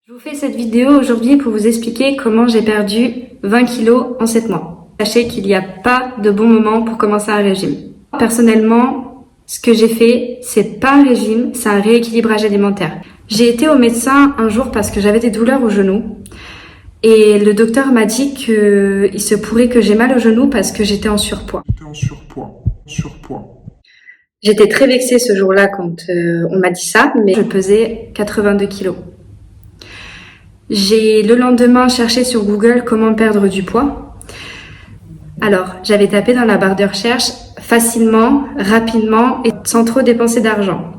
Je vous fais cette vidéo aujourd'hui pour vous expliquer comment j'ai perdu 20 kilos en 7 mois. Sachez qu'il n'y a pas de bon moment pour commencer un régime. Personnellement, ce que j'ai fait, c'est pas un régime, c'est un rééquilibrage alimentaire. J'ai été au médecin un jour parce que j'avais des douleurs au genou. Et le docteur m'a dit qu'il se pourrait que j'ai mal au genou parce que j'étais en surpoids. J'étais très vexée ce jour-là quand on m'a dit ça, mais je pesais 82 kilos. J'ai le lendemain cherché sur Google comment perdre du poids. Alors, j'avais tapé dans la barre de recherche facilement, rapidement et sans trop dépenser d'argent.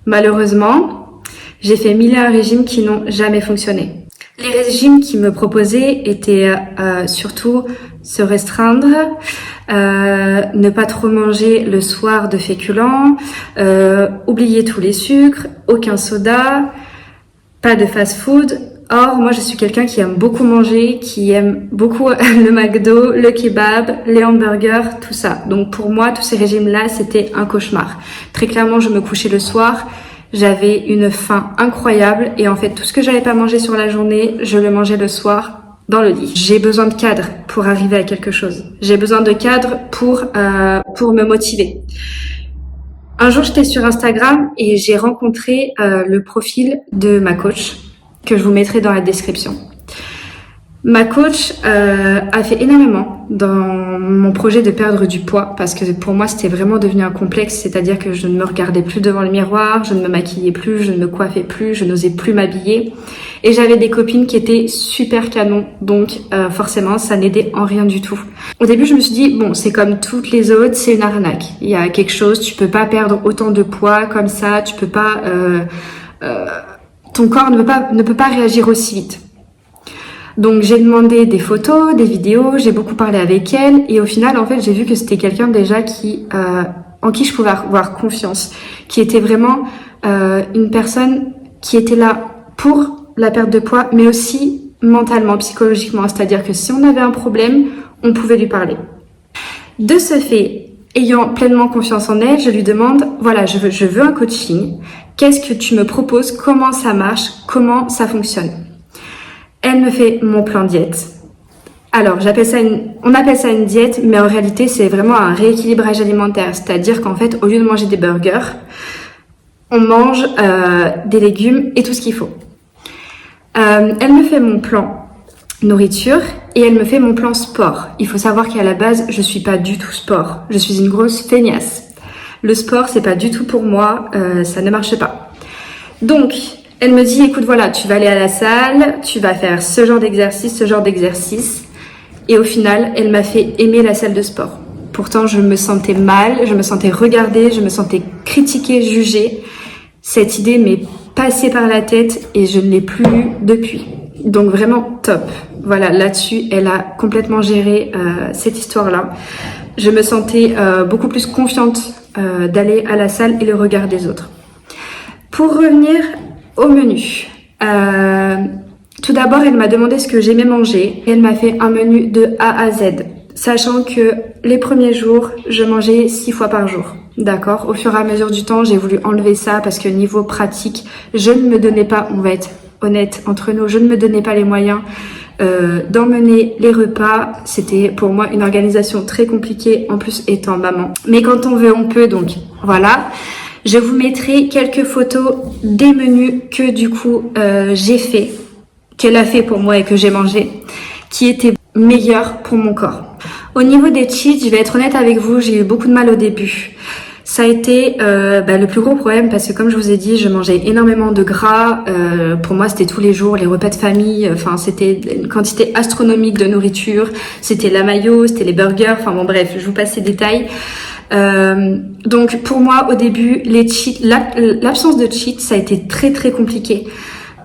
Malheureusement, j'ai fait 1001 régimes qui n'ont jamais fonctionné. Les régimes qui me proposaient étaient surtout se restreindre, ne pas trop manger le soir de féculents, oublier tous les sucres, aucun soda, pas de fast-food. Or, moi, je suis quelqu'un qui aime beaucoup manger, qui aime beaucoup le McDo, le kebab, les hamburgers, tout ça. Donc, pour moi, tous ces régimes-là, c'était un cauchemar. Très clairement, je me couchais le soir, j'avais une faim incroyable et en fait, tout ce que j'avais pas mangé sur la journée, je le mangeais le soir dans le lit. J'ai besoin de cadre pour arriver à quelque chose. J'ai besoin de cadre pour me motiver. Un jour, j'étais sur Instagram et j'ai rencontré le profil de ma coach, que je vous mettrai dans la description. Ma coach a fait énormément dans mon projet de perdre du poids parce que pour moi c'était vraiment devenu un complexe, c'est-à-dire que je ne me regardais plus devant le miroir, je ne me maquillais plus, je ne me coiffais plus, je n'osais plus m'habiller et j'avais des copines qui étaient super canon, donc forcément ça n'aidait en rien du tout. Au début je me suis dit bon, c'est comme toutes les autres, c'est une arnaque, il y a quelque chose, tu peux pas perdre autant de poids comme ça, tu peux pas ton corps ne peut pas réagir aussi vite. Donc j'ai demandé des photos, des vidéos, j'ai beaucoup parlé avec elle et au final en fait j'ai vu que c'était quelqu'un déjà en qui je pouvais avoir confiance, qui était vraiment une personne qui était là pour la perte de poids mais aussi mentalement, psychologiquement, c'est-à-dire que si on avait un problème, on pouvait lui parler. De ce fait, ayant pleinement confiance en elle, je lui demande voilà, je veux un coaching. Qu'est-ce que tu me proposes? Comment ça marche? Comment ça fonctionne? Elle me fait mon plan diète. Alors, on appelle ça une diète, mais en réalité, c'est vraiment un rééquilibrage alimentaire. C'est-à-dire qu'en fait, au lieu de manger des burgers, on mange des légumes et tout ce qu'il faut. Elle me fait mon plan nourriture et elle me fait mon plan sport. Il faut savoir qu'à la base, je suis pas du tout sport. Je suis une grosse feignasse. Le sport, c'est pas du tout pour moi, ça ne marche pas. Donc, elle me dit, écoute, voilà, tu vas aller à la salle, tu vas faire ce genre d'exercice. Et au final, elle m'a fait aimer la salle de sport. Pourtant, je me sentais mal, je me sentais regardée, je me sentais critiquée, jugée. Cette idée m'est passée par la tête et je ne l'ai plus eue depuis. Donc vraiment top. Voilà, là-dessus, elle a complètement géré cette histoire-là. Je me sentais beaucoup plus confiante d'aller à la salle et le regard des autres. Pour revenir au menu, tout d'abord elle m'a demandé ce que j'aimais manger et elle m'a fait un menu de A à Z, sachant que les premiers jours je mangeais 6 fois par jour. D'accord. Au fur et à mesure du temps j'ai voulu enlever ça parce que niveau pratique je ne me donnais pas, on va être honnête entre nous, je ne me donnais pas les moyens d'emmener les repas. C'était pour moi une organisation très compliquée, en plus étant maman. Mais quand on veut, on peut, donc voilà. Je vous mettrai quelques photos des menus que du coup j'ai fait, qu'elle a fait pour moi et que j'ai mangé, qui étaient meilleurs pour mon corps. Au niveau des cheats, je vais être honnête avec vous, j'ai eu beaucoup de mal au début. Ça a été le plus gros problème parce que comme je vous ai dit, je mangeais énormément de gras. Pour moi, c'était tous les jours, les repas de famille. Enfin, c'était une quantité astronomique de nourriture. C'était la mayo, c'était les burgers. Enfin bon, bref, je vous passe ces détails. Donc pour moi, au début, les cheats, l'absence de cheats, ça a été très très compliqué.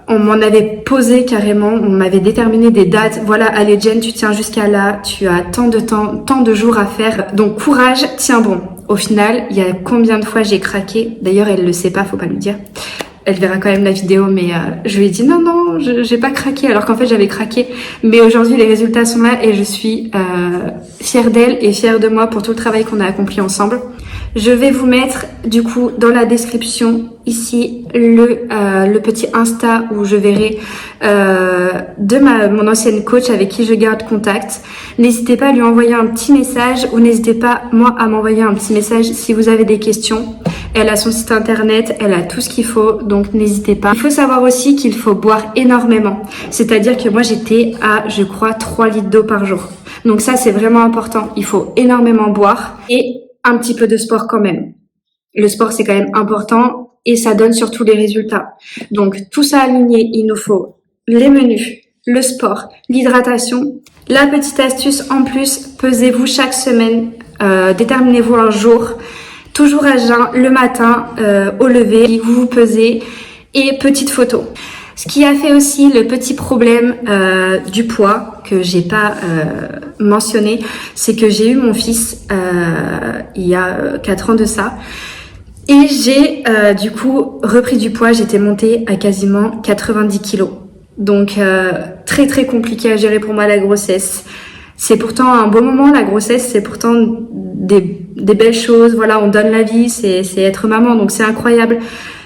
On m'en avait posé carrément, on m'avait déterminé des dates. Voilà, allez Jen, tu tiens jusqu'à là, tu as tant de temps, tant de jours à faire. Donc courage, tiens bon. Au final, il y a combien de fois j'ai craqué? D'ailleurs, elle le sait pas, faut pas lui dire. Elle verra quand même la vidéo, mais je lui ai dit non, j'ai pas craqué, alors qu'en fait j'avais craqué. Mais aujourd'hui, les résultats sont là et je suis fière d'elle et fière de moi pour tout le travail qu'on a accompli ensemble. Je vais vous mettre du coup dans la description ici le petit Insta où je verrai de mon ancienne coach avec qui je garde contact. N'hésitez pas à lui envoyer un petit message ou n'hésitez pas moi à m'envoyer un petit message si vous avez des questions. Elle a son site internet, elle a tout ce qu'il faut, donc n'hésitez pas. Il faut savoir aussi qu'il faut boire énormément. C'est-à-dire que moi j'étais à, je crois, 3 litres d'eau par jour. Donc ça c'est vraiment important. Il faut énormément boire et un petit peu de sport quand même. Le sport c'est quand même important et ça donne surtout les résultats. Donc tout ça aligné, il nous faut les menus, le sport, l'hydratation. La petite astuce en plus, pesez-vous chaque semaine, déterminez-vous un jour. Toujours à jeun, le matin, au lever, vous vous pesez et petite photo. Ce qui a fait aussi le petit problème du poids que j'ai pas mentionné, c'est que j'ai eu mon fils il y a 4 ans de ça. Et j'ai du coup repris du poids, j'étais montée à quasiment 90 kilos. Donc très très compliqué à gérer pour moi la grossesse. C'est pourtant un beau moment, la grossesse, c'est pourtant des belles choses, voilà, on donne la vie, c'est être maman, donc c'est incroyable.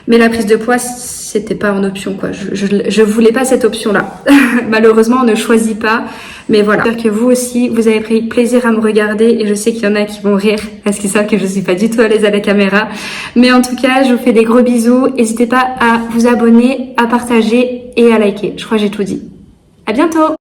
Mais la prise de poids, c'était pas en option, quoi. Je voulais pas cette option-là. Malheureusement, on ne choisit pas. Mais voilà. J'espère que vous aussi, vous avez pris plaisir à me regarder et je sais qu'il y en a qui vont rire parce qu'ils savent que je suis pas du tout à l'aise à la caméra. Mais en tout cas, je vous fais des gros bisous. N'hésitez pas à vous abonner, à partager et à liker. Je crois que j'ai tout dit. À bientôt!